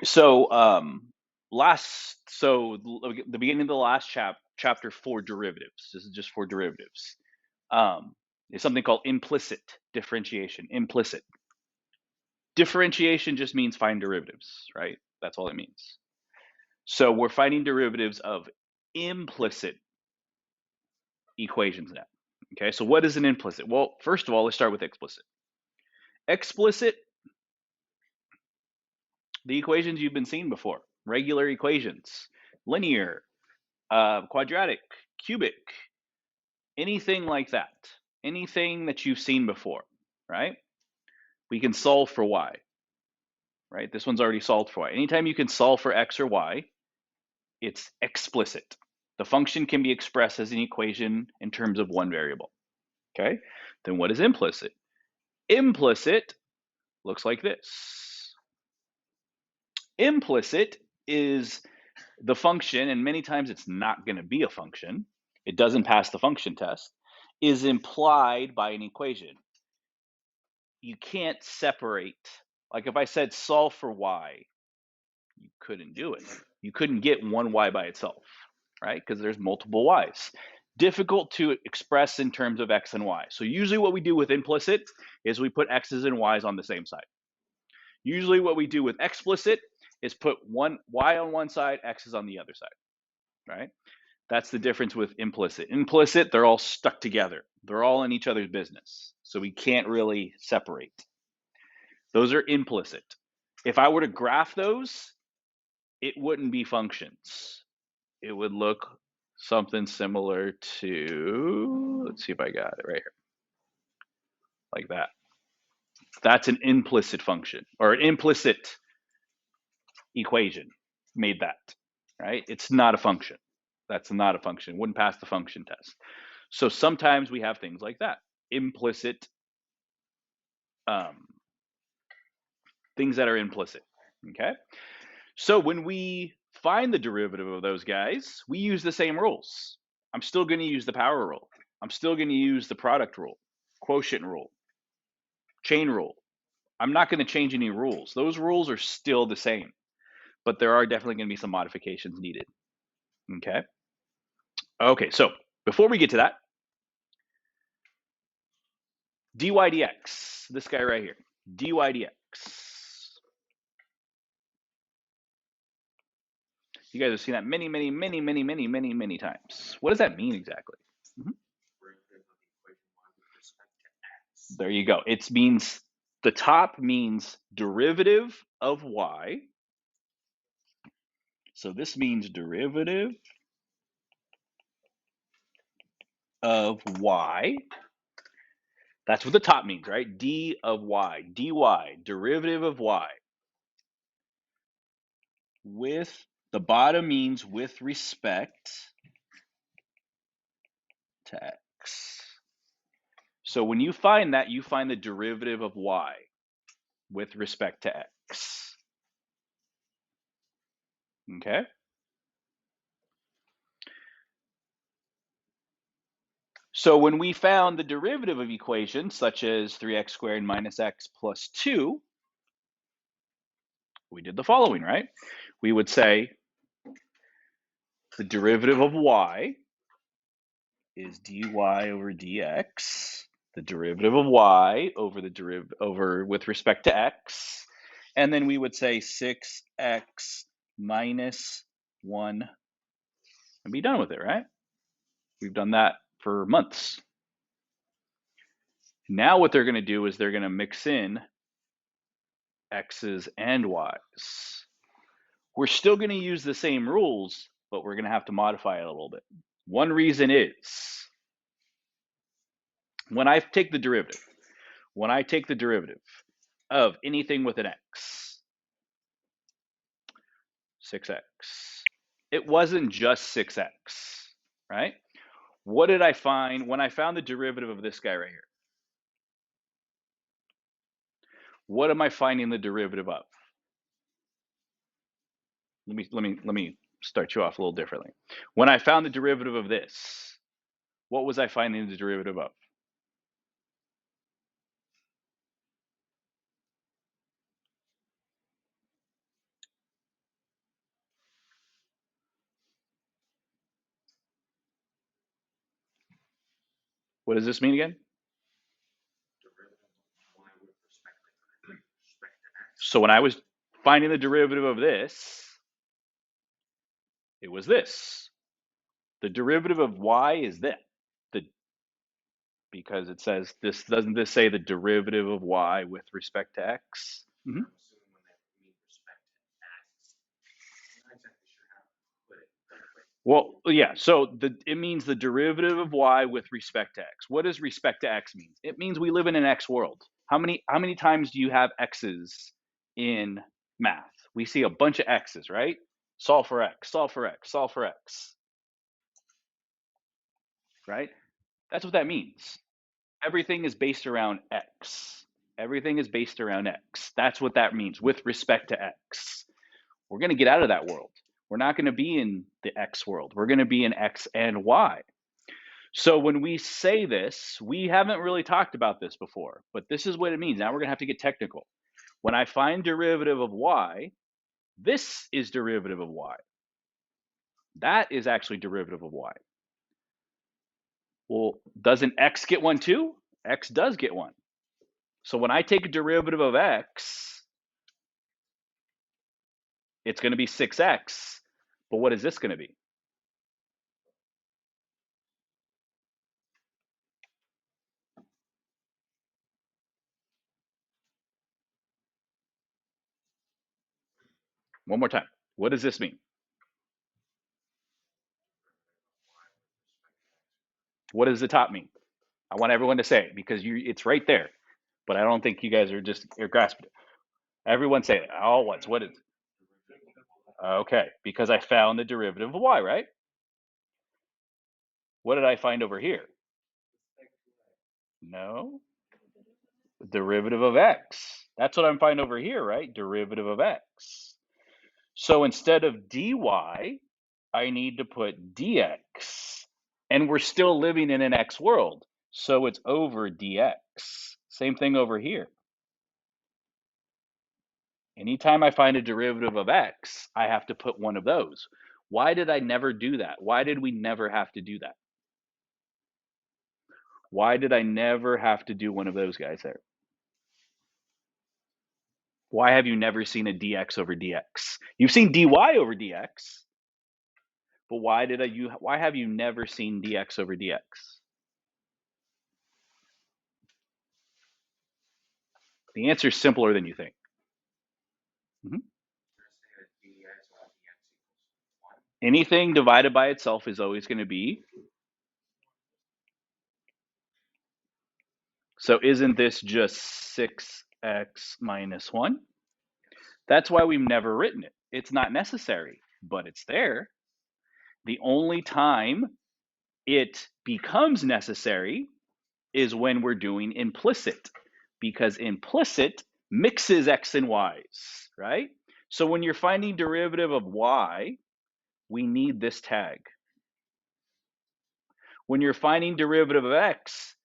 So the beginning of the last chapter for derivatives. This is just for derivatives. Is something called implicit differentiation. Implicit differentiation just means find derivatives, right? That's all it means. So we're finding derivatives of implicit equations now. Okay, so what is an implicit? Well, first of all, let's start with explicit. Explicit, the equations you've been seeing before, regular equations, linear, quadratic, cubic, anything like that, anything that you've seen before, right? We can solve for y, right? This one's already solved for y. Anytime you can solve for x or y, it's explicit. The function can be expressed as an equation in terms of one variable, okay? Then what is implicit? Implicit looks like this. Implicit is the function, and many times it's not going to be a function, it doesn't pass the function test, is implied by an equation. You can't separate, like if I said solve for y, you couldn't do it. You couldn't get one y by itself, right? Because there's multiple y's. Difficult to express in terms of x and y. So usually what we do with implicit is we put x's and y's on the same side. Usually what we do with explicit is put one y on one side, x's on the other side, right? That's the difference with implicit. Implicit, they're all stuck together. They're all in each other's business. So we can't really separate. Those are implicit. If I were to graph those, it wouldn't be functions. It would look something similar to, let's see if I got it right here, like that. That's an implicit function or an implicit equation made that, right? It's not a function. That's not a function. Wouldn't pass the function test. So sometimes we have things like that, implicit um, things that are implicit. Okay. So when we find the derivative of those guys, we use the same rules. I'm still going to use the power rule. I'm still going to use the product rule, quotient rule, chain rule. I'm not going to change any rules. Those rules are still the same, but there are definitely going to be some modifications needed. Okay. Okay. So before we get to that, dy dx, this guy right here, dy dx. You guys have seen that many times. What does that mean exactly? Mhm. There you go. It means the top means derivative of y. So this means derivative of y. That's what the top means, right? D of y, dy, derivative of y. With the bottom means with respect to x. So when you find that, you find the derivative of y with respect to x. Okay? So when we found the derivative of equations such as 3x squared minus x plus 2, we did the following, right? We would say the derivative of y is dy over dx, the derivative of y over with respect to x, and then we would say 6x minus 1 and be done with it, right? We've done that for months. Now what they're going to do is they're going to mix in x's and y's. We're still going to use the same rules, but we're going to have to modify it a little bit. One reason is when I take the derivative of anything with an x, 6x, it wasn't just 6x, right? What did I find when I found the derivative of this guy right here? What am I finding the derivative of? Let me start you off a little differently. When I found the derivative of this, what was I finding the derivative of? What does this mean again? So when I was finding the derivative of this, it was this. The derivative of y is that. The because it says this, doesn't this say the derivative of y with respect to x? Mm-hmm. Well, yeah. So it means the derivative of y with respect to x. What does respect to x mean? It means we live in an x world. How many times do you have x's in math? We see a bunch of x's, right? Solve for x, solve for x, solve for x, right? That's what that means. Everything is based around x. Everything is based around x. That's what that means with respect to x. We're going to get out of that world. We're not going to be in the x world. We're going to be in x and y. So when we say this, we haven't really talked about this before, but this is what it means. Now we're going to have to get technical. When I find derivative of y, this is derivative of y. That is actually derivative of y. Well, doesn't x get one too? X does get one. So when I take a derivative of x, it's going to be 6x. But what is this going to be? One more time. What does this mean? What does the top mean? I want everyone to say it because it's right there. But I don't think you guys are grasping it. Everyone say it. Oh, what is? Okay, because I found the derivative of y, right? What did I find over here? No, derivative of x. That's what I'm finding over here, right? Derivative of x. So instead of dy, I need to put dx. And we're still living in an x world. So it's over dx. Same thing over here. Anytime I find a derivative of x, I have to put one of those. Why did I never do that? Why did we never have to do that? Why did I never have to do one of those guys there? Why have you never seen a dx over dx? You've seen dy over dx, but why have you never seen dx over dx? The answer is simpler than you think. Mhm. Anything divided by itself is always going to be. So isn't this just 6x minus 1? That's why we've never written it. It's not necessary, but it's there. The only time it becomes necessary is when we're doing implicit, because implicit mixes x and y's, right? So when you're finding derivative of y, we need this tag. When you're finding derivative of x,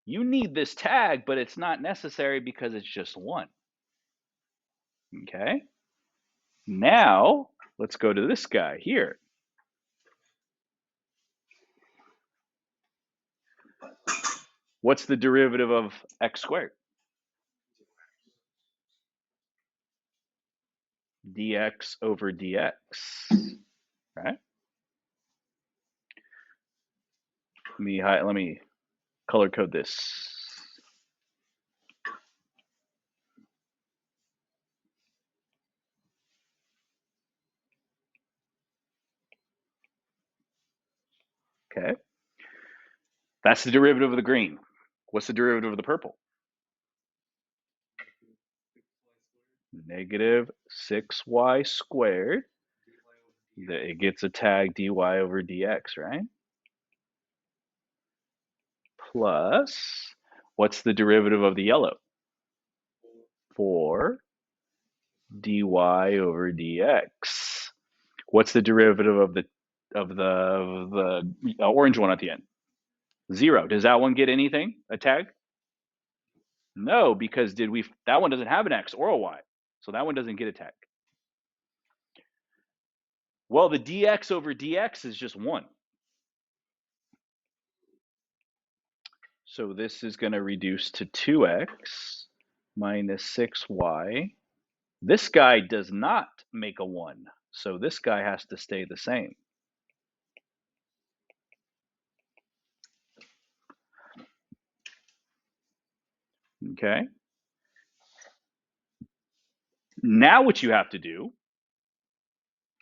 you need this tag, but it's not necessary because it's just 1. Okay? Now, let's go to this guy here. What's the derivative of x squared? Dx over dx, right? Let me color code this. Okay. That's the derivative of the green. What's the derivative of the purple? Negative 6y squared. It gets a tag dy over dx, right? Plus, what's the derivative of the yellow? 4 dy over dx. What's the derivative of the orange one at the end? 0. Does that one get anything? A tag? No, because that one doesn't have an x or a y. So that one doesn't get a tag. Well, the dx over dx is just 1. So this is going to reduce to 2x minus 6y. This guy does not make a 1, so this guy has to stay the same. Okay? Now what you have to do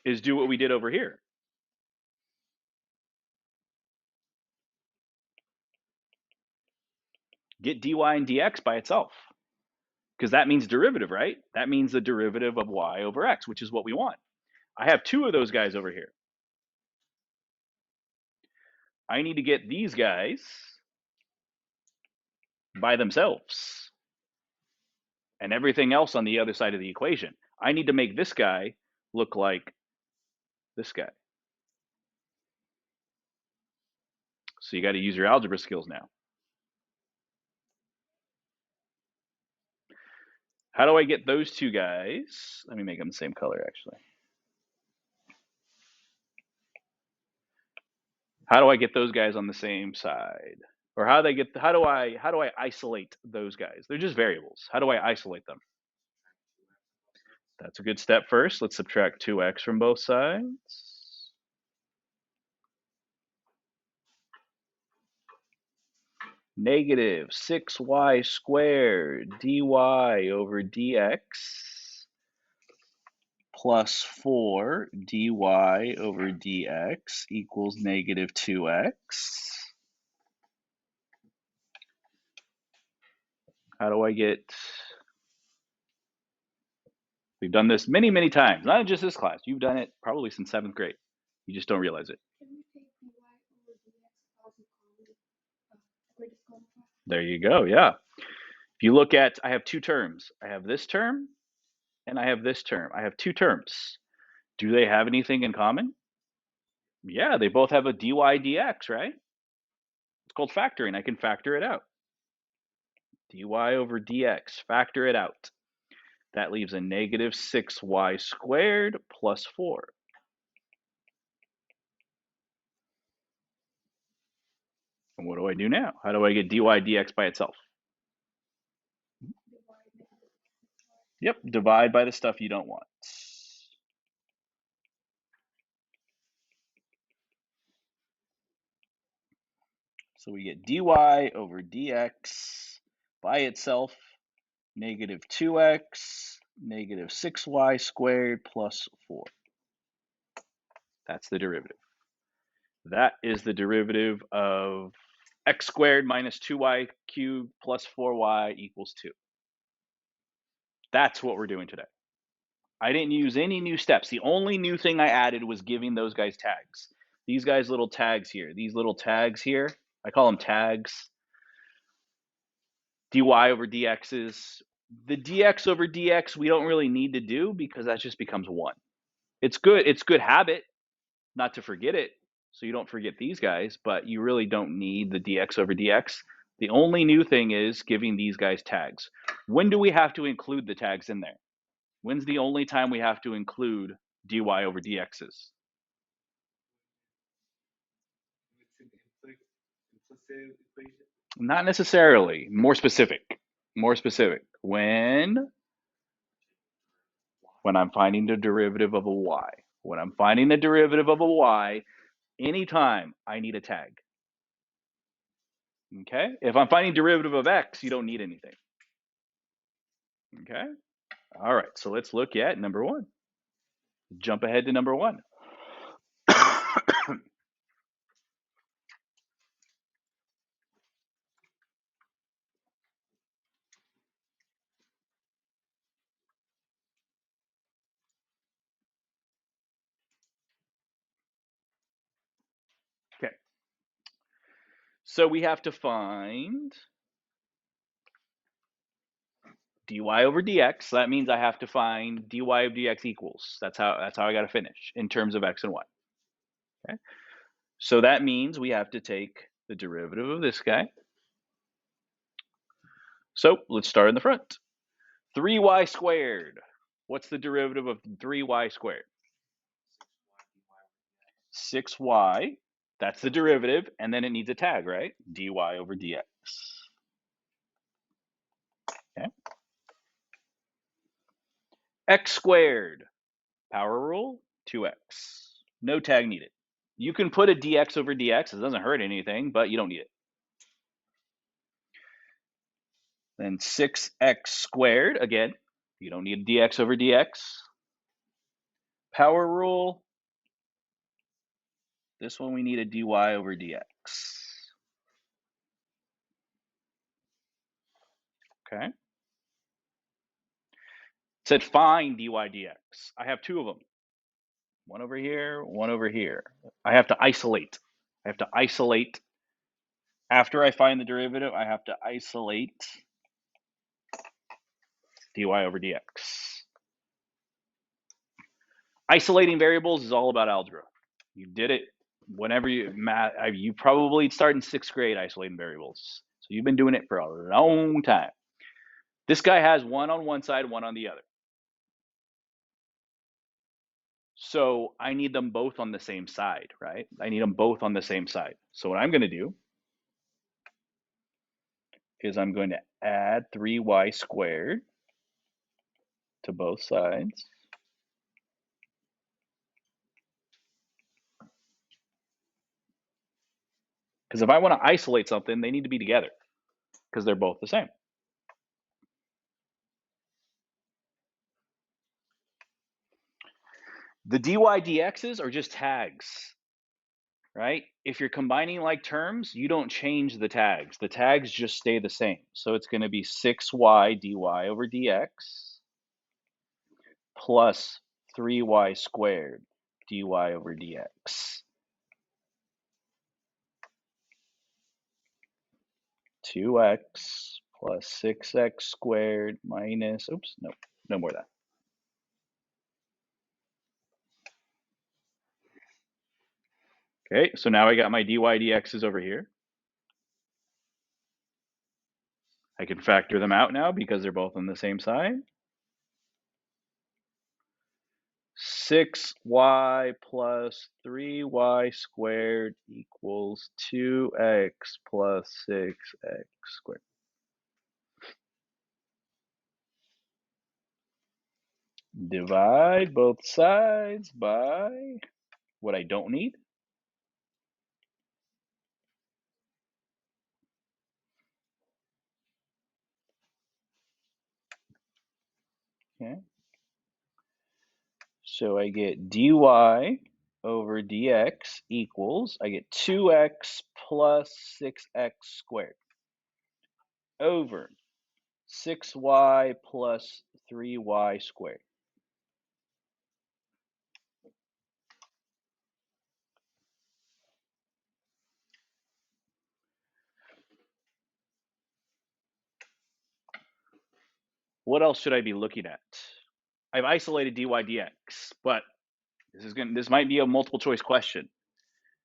is do what we did over here. Get dy and dx by itself, because that means derivative, right? That means the derivative of y over x, which is what we want. I have two of those guys over here. I need to get these guys by themselves and everything else on the other side of the equation. I need to make this guy look like this guy. So you got to use your algebra skills now. How do I get those two guys? Let me make them the same color, actually. How do I get those guys on the same side? Or how do I isolate those guys? They're just variables. How do I isolate them? That's a good step first. Let's subtract 2x from both sides. Negative 6y squared dy over dx plus 4 dy over dx equals negative 2x. How do I get... We've done this many, many times. Not just this class. You've done it probably since 7th grade. You just don't realize it. There you go, yeah. If you look at, I have two terms. I have this term, and I have this term. I have two terms. Do they have anything in common? Yeah, they both have a dy dx, right? It's called factoring. I can factor it out. Dy over dx, factor it out. That leaves a negative 6y squared plus 4. And what do I do now? How do I get dy dx by itself? Yep, divide by the stuff you don't want. So we get dy over dx by itself, negative 2x, negative 6y squared plus 4. That's the derivative. That is the derivative of x squared minus 2y cubed plus 4y equals 2. That's what we're doing today. I didn't use any new steps. The only new thing I added was giving those guys tags. These guys little tags here. These little tags here, I call them tags. dy over dx's. The dx over dx we don't really need to do because that just becomes 1. It's good habit not to forget it, so you don't forget these guys, but you really don't need the dx over dx. The only new thing is giving these guys tags. When do we have to include the tags in there? When's the only time we have to include dy over dx's? Not necessarily. More specific. More specific. When I'm finding the derivative of a y. When I'm finding the derivative of a y, anytime I need a tag. Okay? If I'm finding derivative of x, you don't need anything. Okay? All right, so let's look at number 1. Jump ahead to number 1. Okay. So we have to find dy over dx. That means I have to find dy over dx equals. That's how I got to finish in terms of x and y. Okay. So that means we have to take the derivative of this guy. So let's start in the front. 3y squared. What's the derivative of 3y squared? 6y. That's the derivative, and then it needs a tag, right? dy over dx. Okay. X squared, power rule, 2x. No tag needed. You can put a dx over dx. It doesn't hurt anything, but you don't need it. Then 6x squared, again, you don't need dx over dx. Power rule, this one we need a dy over dx. Okay. It said find dy dx. I have two of them. One over here, one over here. I have to isolate. After I find the derivative, I have to isolate dy over dx. Isolating variables is all about algebra. You did it whenever you probably started in 6th grade isolating variables. So you've been doing it for a long time. This guy has one on one side, one on the other. So I need them both on the same side, right? I need them both on the same side. So what I'm going to do is I'm going to add 3y squared to both sides. Because if I want to isolate something, they need to be together because they're both the same. The dy dx's are just tags, right? If you're combining like terms, you don't change the tags. The tags just stay the same. So it's going to be 6y dy over dx plus 3y squared dy over dx. 2x plus 6x squared minus, oops, no more of that. Okay, so now I got my dy dx's over here. I can factor them out now because they're both on the same side. 6y plus 3y squared equals 2x plus 6x squared. Divide both sides by what I don't need. Okay. So I get dy over dx equals, I get 2x plus 6x squared over 6y plus 3y squared. What else should I be looking at? I've isolated dy dx, but this might be a multiple choice question.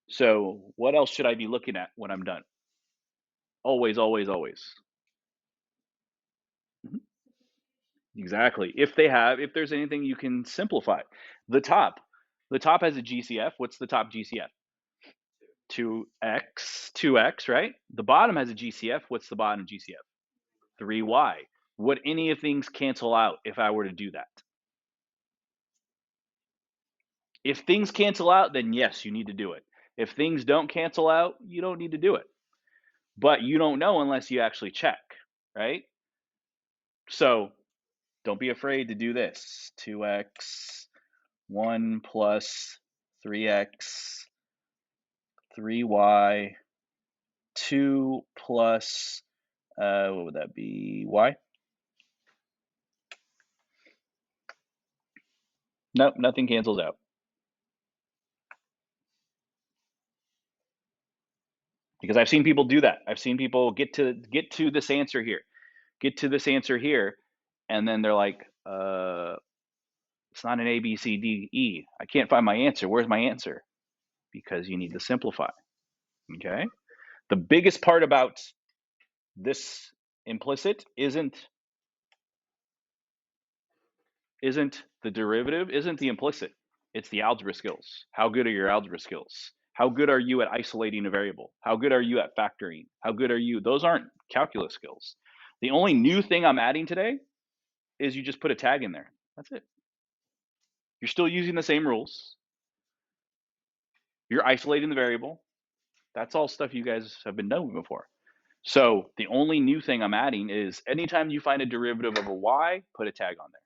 So what else should I be looking at when I'm done? Always, always, always. Exactly. If there's anything you can simplify. The top has a GCF. What's the top GCF? 2x, right? The bottom has a GCF. What's the bottom GCF? 3y. Would any of things cancel out if I were to do that? If things cancel out, then yes, you need to do it. If things don't cancel out, you don't need to do it. But you don't know unless you actually check, right? So don't be afraid to do this. 2x, 1 plus 3x, 3y, 2 plus, what would that be, y? Nope, nothing cancels out. Because I've seen people do that. I've seen people get to this answer here, and then they're like, it's not an A, B, C, D, E. I can't find my answer. Where's my answer? Because you need to simplify. Okay. The biggest part about this implicit isn't the derivative, isn't the implicit. It's the algebra skills. How good are your algebra skills? How good are you at isolating a variable? How good are you at factoring? How good are you? Those aren't calculus skills. The only new thing I'm adding today is you just put a tag in there. That's it. You're still using the same rules. You're isolating the variable. That's all stuff you guys have been doing before. So the only new thing I'm adding is anytime you find a derivative of a y, put a tag on there.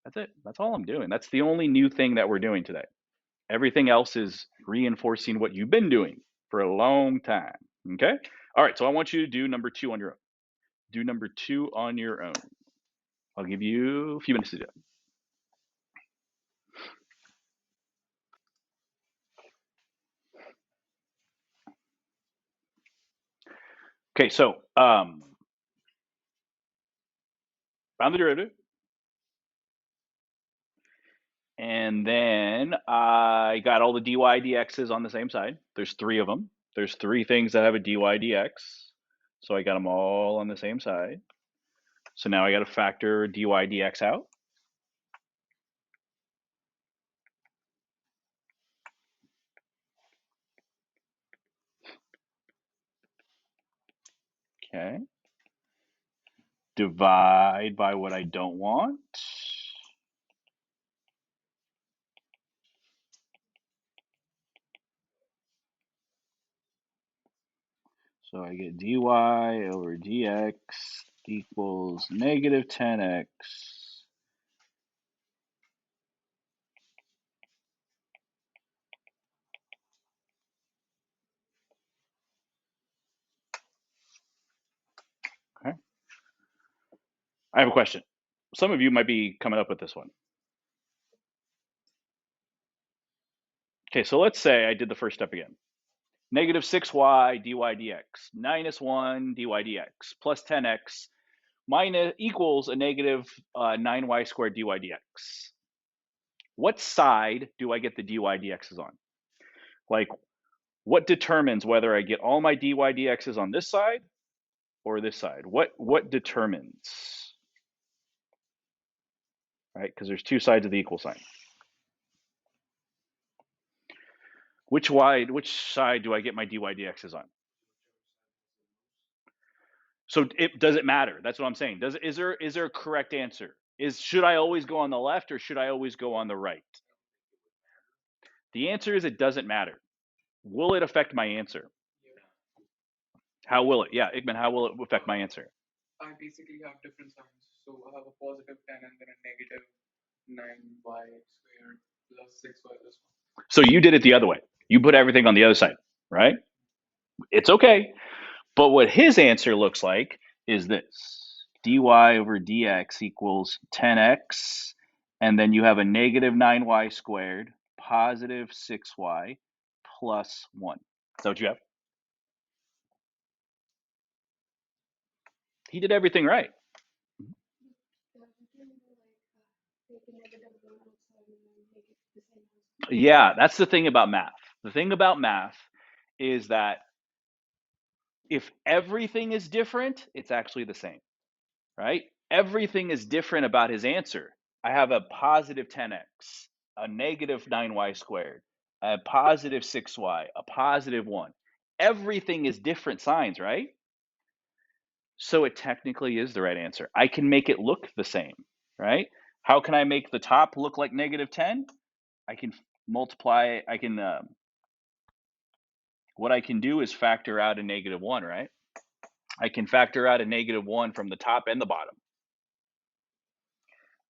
That's it. That's all I'm doing. That's the only new thing that we're doing today. Everything else is reinforcing what you've been doing for a long time. Okay? All right, so I want you to do number 2 on your own. Do number 2 on your own. I'll give you a few minutes to do it. Okay, so found the derivative. And then I got all the dy dx's on the same side. There's 3 of them. There's 3 things that have a dy dx. So I got them all on the same side. So now I got to factor dy dx out. Okay. Divide by what I don't want. So I get dy over dx equals negative 10x Okay. I have a question. Some of you might be coming up with this one. Okay, so let's say I did the first step again. Negative 6y dy dx minus 1 dy dx plus 10x minus equals a negative 9y squared dy dx. What side do I get the dy dx's on? Like, what determines whether I get all my dy dx's on this side or this side? What determines? Right, because there's 2 sides of the equal sign. Which side do I get my dy dx's on? So does it matter? That's what I'm saying. Is there a correct answer? Should I always go on the left or should I always go on the right? The answer is it doesn't matter. Will it affect my answer? How will it? Yeah, Igman, how will it affect my answer? I basically have different signs. So I have a positive 10 and then a negative 9y squared plus 6y plus 1. So you did it the other way. You put everything on the other side, right? It's okay. But what his answer looks like is this. dy over dx equals 10x, and then you have a negative 9y squared, positive 6y, plus 1. Is that what you have? He did everything right. Yeah, that's the thing about math. The thing about math is that if everything is different, it's actually the same, right? Everything is different about his answer. I have a positive 10x, a negative 9y squared, a positive 6y, a positive 1. Everything is different signs, right? So it technically is the right answer. I can make it look the same, right? How can I make the top look like negative 10? I can multiply, what I can do is factor out a negative 1, right? I can factor out a negative 1 from the top and the bottom.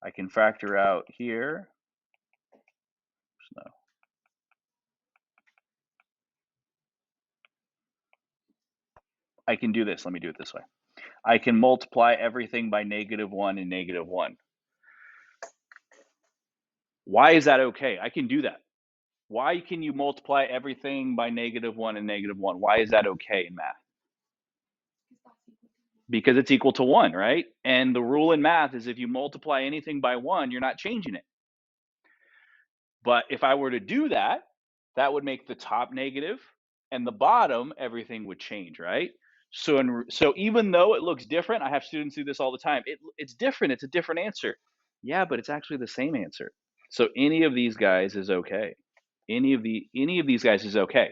I can factor out here. No. I can do this. Let me do it this way. I can multiply everything by negative 1 and negative 1. Why is that okay? I can do that. Why can you multiply everything by negative 1 and negative 1? Why is that okay in math? Because it's equal to 1, right? And the rule in math is if you multiply anything by 1, you're not changing it. But if I were to do that, that would make the top negative and the bottom, everything would change, right? So even though it looks different, I have students do this all the time. It's different. It's a different answer. Yeah, but it's actually the same answer. So any of these guys is okay. Any of these guys is okay.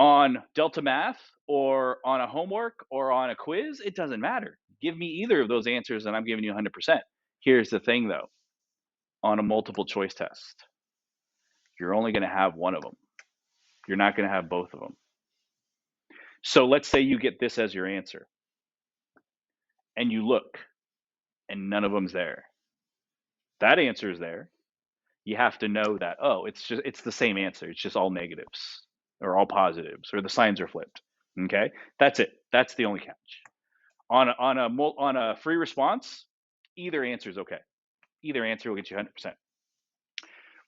On delta math or on a homework or on a quiz, it doesn't matter. Give me either of those answers and I'm giving you 100%. Here's the thing though, on a multiple choice test, you're only going to have one of them. You're not going to have both of them. So let's say you get this as your answer and you look and none of them's there. That answer is there. You have to know that, oh, it's the same answer. It's just all negatives or all positives or the signs are flipped. Okay? That's it. That's the only catch. On a free response, either answer is okay. Either answer will get you 100%.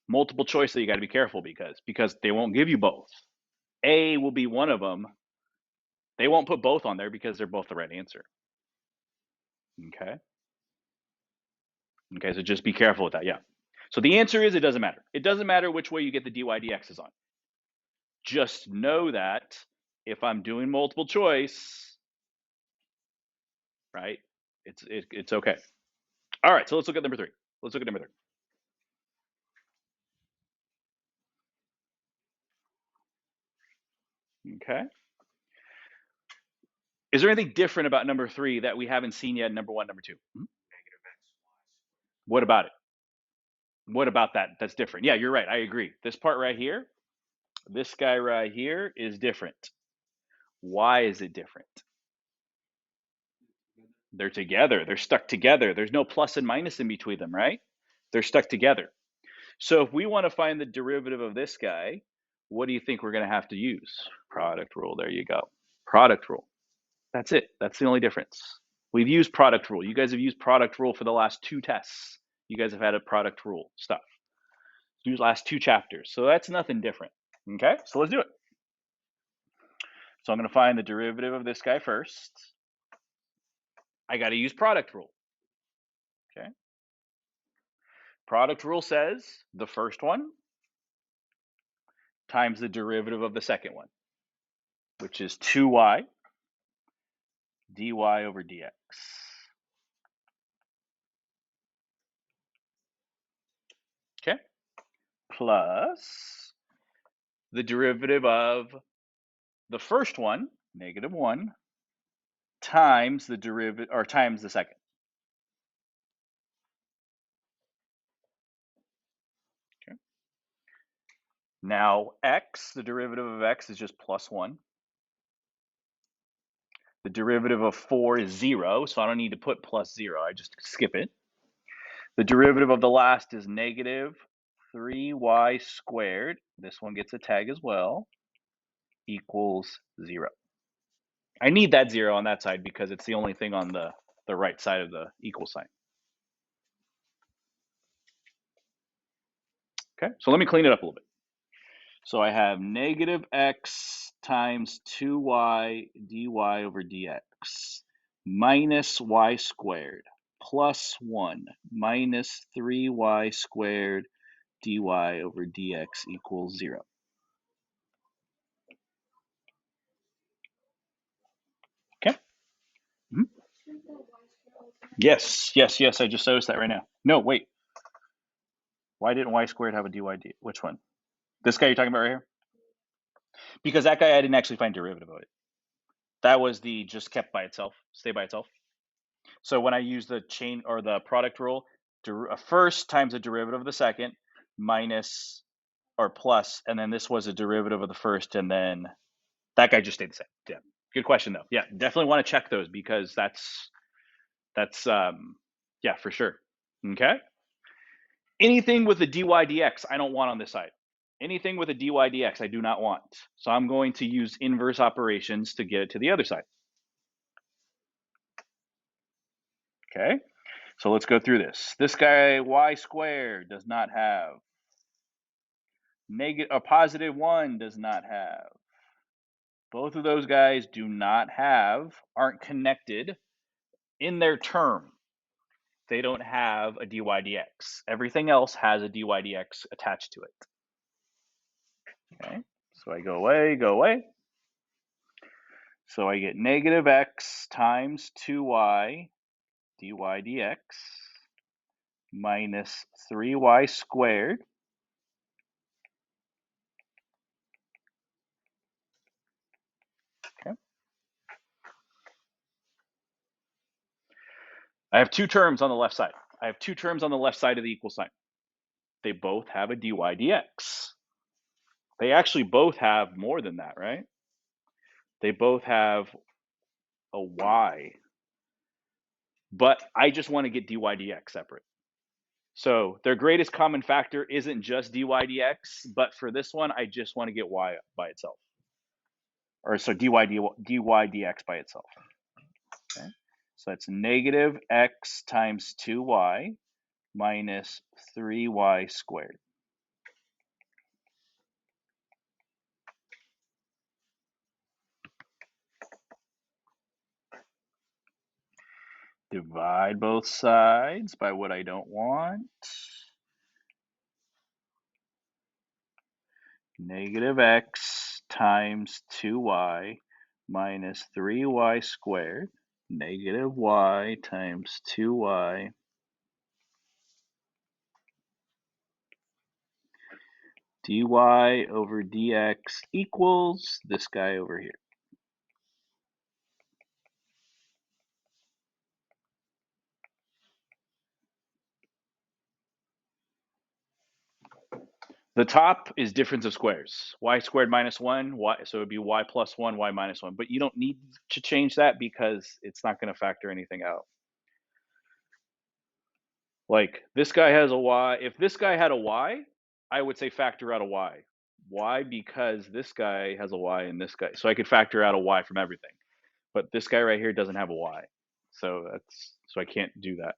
Multiple choice, so you got to be careful because they won't give you both. A will be one of them. They won't put both on there because they're both the right answer. Okay. Okay, so just be careful with that. Yeah. So the answer is it doesn't matter. It doesn't matter which way you get the dy dx is on. Just know that if I'm doing multiple choice, right, it's okay. All right, so let's look at number 3. Let's look at number 3. Okay. Is there anything different about number 3 that we haven't seen yet in number 1, number 2? What about it? What about that? That's different. Yeah, you're right. I agree. This part right here, this guy right here is different. Why is it different? They're together. They're stuck together. There's no plus and minus in between them, right? They're stuck together. So if we want to find the derivative of this guy, what do you think we're going to have to use? Product rule. There you go. Product rule. That's it. That's the only difference. We've used product rule. You guys have used product rule for the last 2 tests. You guys have had a product rule stuff. These last 2 chapters. So that's nothing different. Okay, so let's do it. So I'm going to find the derivative of this guy first. I got to use product rule. Okay. Product rule says the first one times the derivative of the second one, which is 2y dy over dx. Okay. Plus the derivative of the first one, -1, times the derivative, or times the second. Okay. Now x, the derivative of x is just +1. The derivative of 4 is 0, so I don't need to put +0. I just skip it. The derivative of the last is -3y squared. This one gets a tag as well, equals 0. I need that 0 on that side because it's the only thing on the right side of the equal sign. Okay, so let me clean it up a little bit. So I have -x times 2y dy over dx minus y squared plus 1 minus 3y squared dy over dx equals 0. Okay. Mm-hmm. Yes, I just noticed that right now. No, wait. Why didn't y squared have a dy dx? Which one? This guy you're talking about right here? Because that guy I didn't actually find derivative of it. That was the just kept by itself, stay by itself. So when I use the chain or the product rule, first times the derivative of the second minus or plus, and then this was a derivative of the first, and then that guy just stayed the same. Yeah, good question though. Yeah, definitely want to check those because that's yeah, for sure. Okay. Anything with a dy dx, I don't want on this side. Anything with a dy dx, I do not want. So I'm going to use inverse operations to get it to the other side. Okay, so let's go through this. This guy, y squared, does not have. Negative, a +1 does not have. Both of those guys do not have, aren't connected in their term. They don't have a dy dx. Everything else has a dy dx attached to it. Okay, so I go away. So I get -x times 2y dy dx minus 3y squared I have two terms on the left side. I have two terms on the left side of the equal sign. They both have a dy dx. They actually both have more than that, right? They both have a y. But I just want to get dy dx separate. So their greatest common factor isn't just dy dx, but for this one, I just want to get y by itself. Or so dy dx by itself. Okay? So that's negative x times 2y minus 3y squared. Divide both sides by what I don't want. Negative x times 2y minus 3y squared. Negative y times 2y dy over dx equals this guy over here. The top is difference of squares. Y squared minus 1, so it would be y plus 1, y minus 1. But you don't need to change that because it's not going to factor anything out. Like this guy has a y. If this guy had a y, I would say factor out a y. Why? Because this guy has a y and this guy. So I could factor out a y from everything. But this guy right here doesn't have a y. So I can't do that.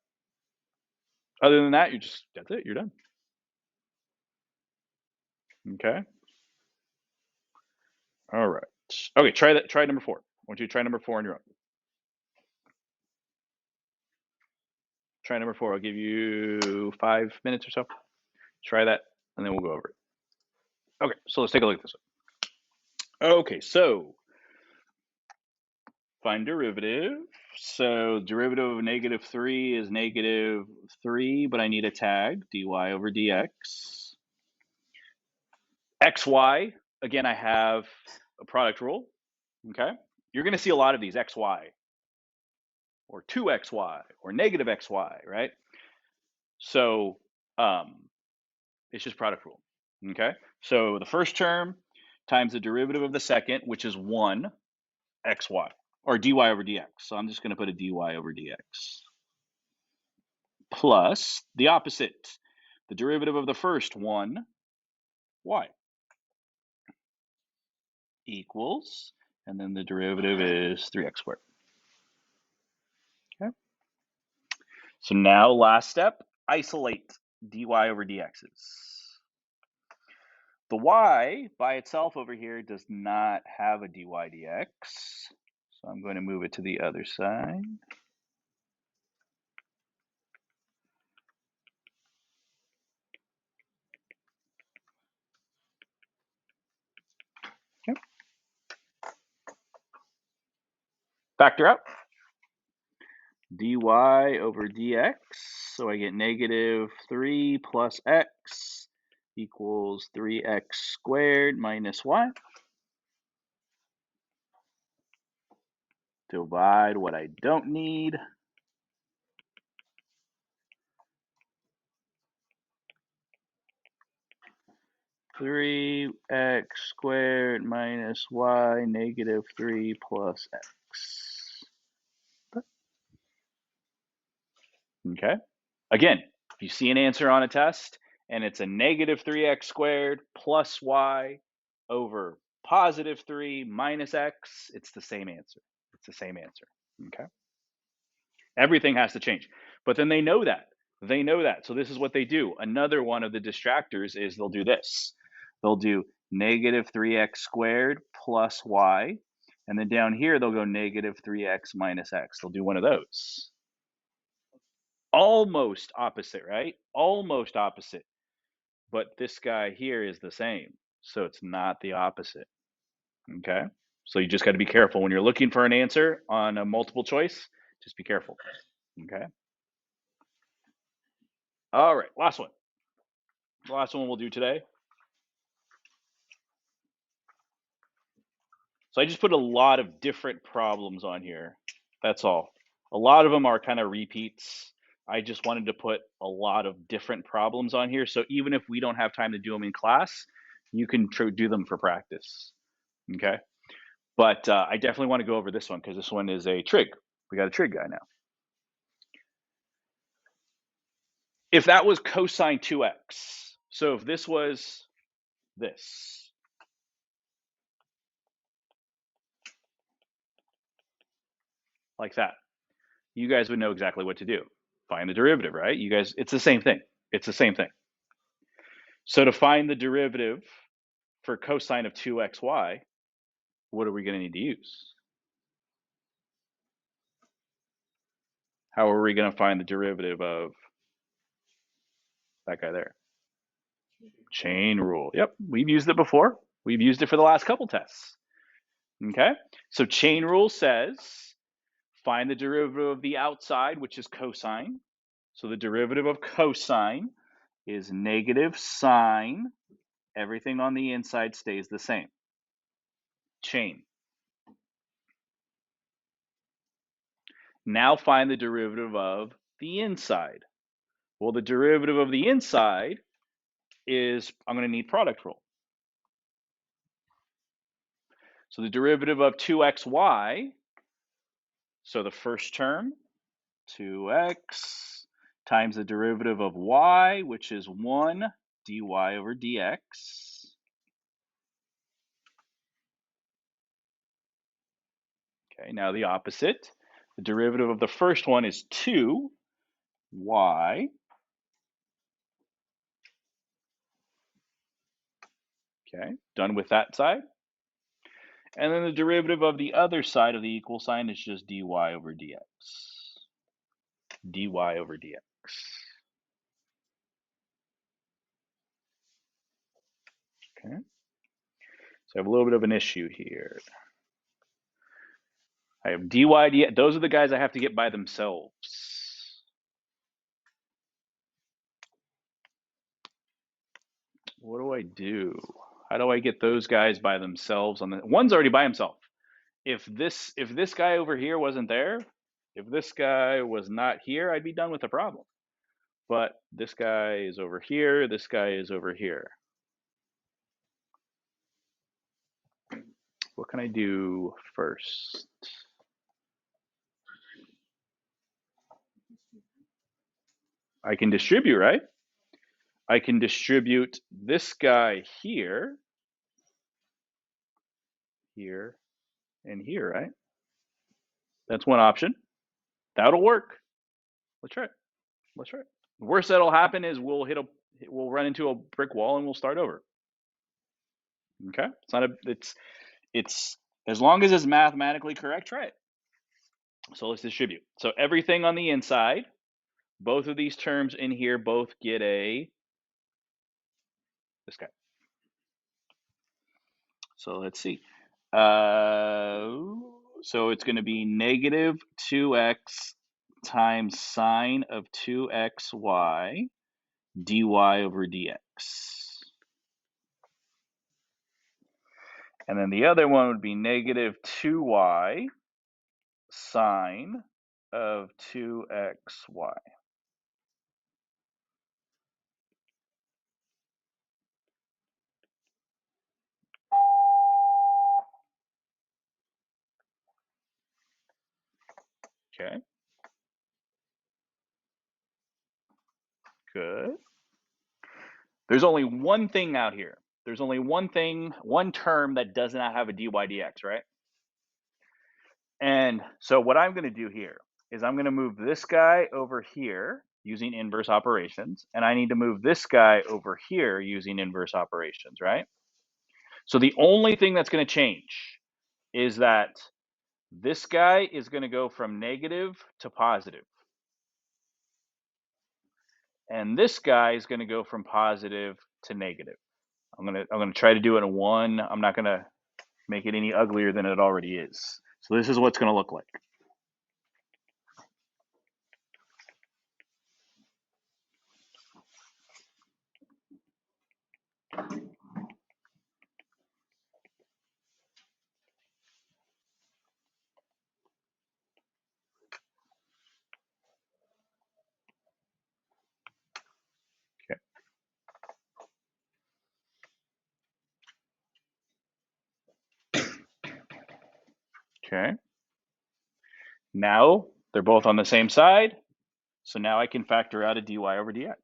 Other than that, that's it, you're done. Okay. All right. Okay, try number 4. I want you to try number 4 on your own. Try number 4. I'll give you 5 minutes or so. Try that, and then we'll go over it. Okay, so let's take a look at this one. Okay, so find derivative. So derivative of negative 3 is negative 3, but I need a tag, dy over dx. xy, again, I have a product rule. Okay, you're going to see a lot of these xy, or 2xy, or negative xy, right? So it's just product rule. Okay, so the first term times the derivative of the second, which is 1 xy, or dy over dx. So I'm just going to put a dy over dx. Plus the opposite, the derivative of the first, 1 y, equals, and then the derivative is 3x squared. Okay. So now last step, isolate dy over dx's. The y by itself over here does not have a dy dx. So I'm going to move it to the other side. Okay. Factor out dy over dx. So I get negative 3 plus x equals 3x squared minus y. Divide what I don't need. Three x squared minus y, negative 3 plus x. Okay. Again, if you see an answer on a test and it's a negative 3x squared plus y over positive 3 minus x, it's the same answer. It's the same answer. Okay. Everything has to change. But then they know that. They know that. So this is what they do. Another one of the distractors is they'll do this. They'll do negative 3x squared plus y. And then down here, they'll go negative 3x minus x. They'll do one of those. Almost opposite, right? Almost opposite. But this guy here is the same. So it's not the opposite. Okay? So you just got to be careful. When you're looking for an answer on a multiple choice, just be careful. Okay? All right, last one. The last one we'll do today. So I just put a lot of different problems on here. That's all. A lot of them are kind of repeats. I just wanted to put a lot of different problems on here. So even if we don't have time to do them in class, you can do them for practice. Okay. But I definitely want to go over this one because this one is a trig. We got a trig guy now. If that was cosine 2x, so if this was this, like that, you guys would know exactly what to do. Find the derivative, right? You guys, it's the same thing. It's the same thing. So to find the derivative for cosine of 2xy, what are we going to need to use? How are we going to find the derivative of that guy there? Chain rule. Yep, we've used it before. We've used it for the last couple tests. Okay, so chain rule says find the derivative of the outside, which is cosine. So the derivative of cosine is negative sine. Everything on the inside stays the same. Chain. Now find the derivative of the inside. Well, the derivative of the inside is, I'm going to need product rule. So the derivative of 2xy, so the first term, 2x times the derivative of y, which is 1 dy over dx. Okay, now the opposite. The derivative of the first one is 2y. Okay, done with that side. And then the derivative of the other side of the equal sign is just dy over dx. dy over dx. Okay, so I have a little bit of an issue here. I have dy dx. Those are the guys I have to get by themselves. What do I do? How do I get those guys by themselves? On the one's already by himself. If this guy over here wasn't there, if this guy was not here, I'd be done with the problem. But this guy is over here, this guy is over here. What can I do first? I can distribute, right? I can distribute this guy here, here, and here, right? That's one option. That'll work. Let's try it. Let's try it. The worst that'll happen is we'll run into a brick wall and we'll start over. Okay? It's as long as it's mathematically correct, try it. So let's distribute. So everything on the inside, both of these terms in here both get this guy. So let's see. So it's going to be negative 2x times sine of 2xy dy over dx. And then the other one would be negative 2y sine of 2xy. Okay. Good. There's only one thing out here. There's only one thing, one term that does not have a dy dx, right? And so what I'm going to do here is I'm going to move this guy over here using inverse operations, and I need to move this guy over here using inverse operations, right? So the only thing that's going to change is that this guy is going to go from negative to positive. And this guy is going to go from positive to negative. I'm going to try to do it in one. I'm not going to make it any uglier than it already is. So this is what's going to look like. Okay. Now they're both on the same side. So now I can factor out a dy over dx.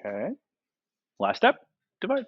Okay. Last step, divide.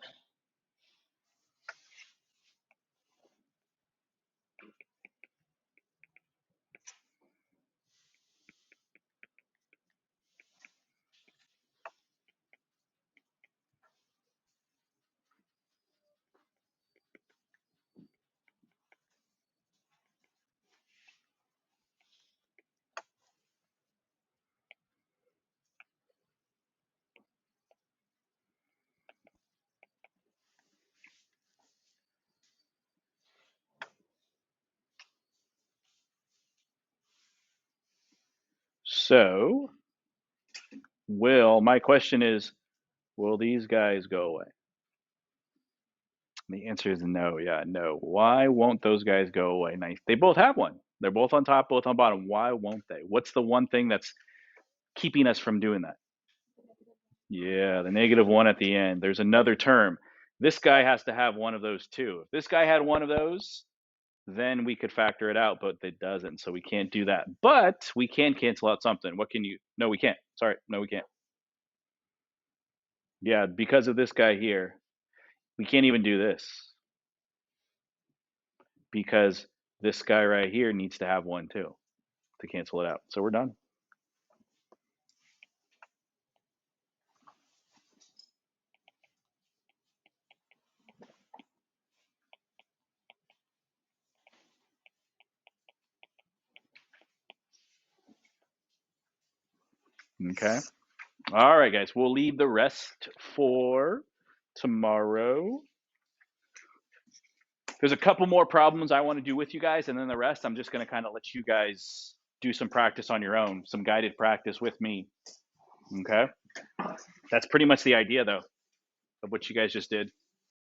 So my question is, will these guys go away? The answer is no. Yeah, no. Why won't those guys go away? Nice. They both have one. They're both on top, both on bottom. Why won't they? What's the one thing that's keeping us from doing that? Yeah, the -1 at the end. There's another term. This guy has to have one of those too. If this guy had one of those, then we could factor it out, but it doesn't, so we can't do that. But we can cancel out something. What can you? No, we can't. Sorry, no, we can't. Yeah, because of this guy here, we can't even do this because this guy right here needs to have one too to cancel it out. So we're done. Okay. All right, guys. We'll leave the rest for tomorrow. There's a couple more problems I want to do with you guys, and then the rest I'm just going to kind of let you guys do some practice on your own, some guided practice with me. Okay. That's pretty much the idea, though, of what you guys just did.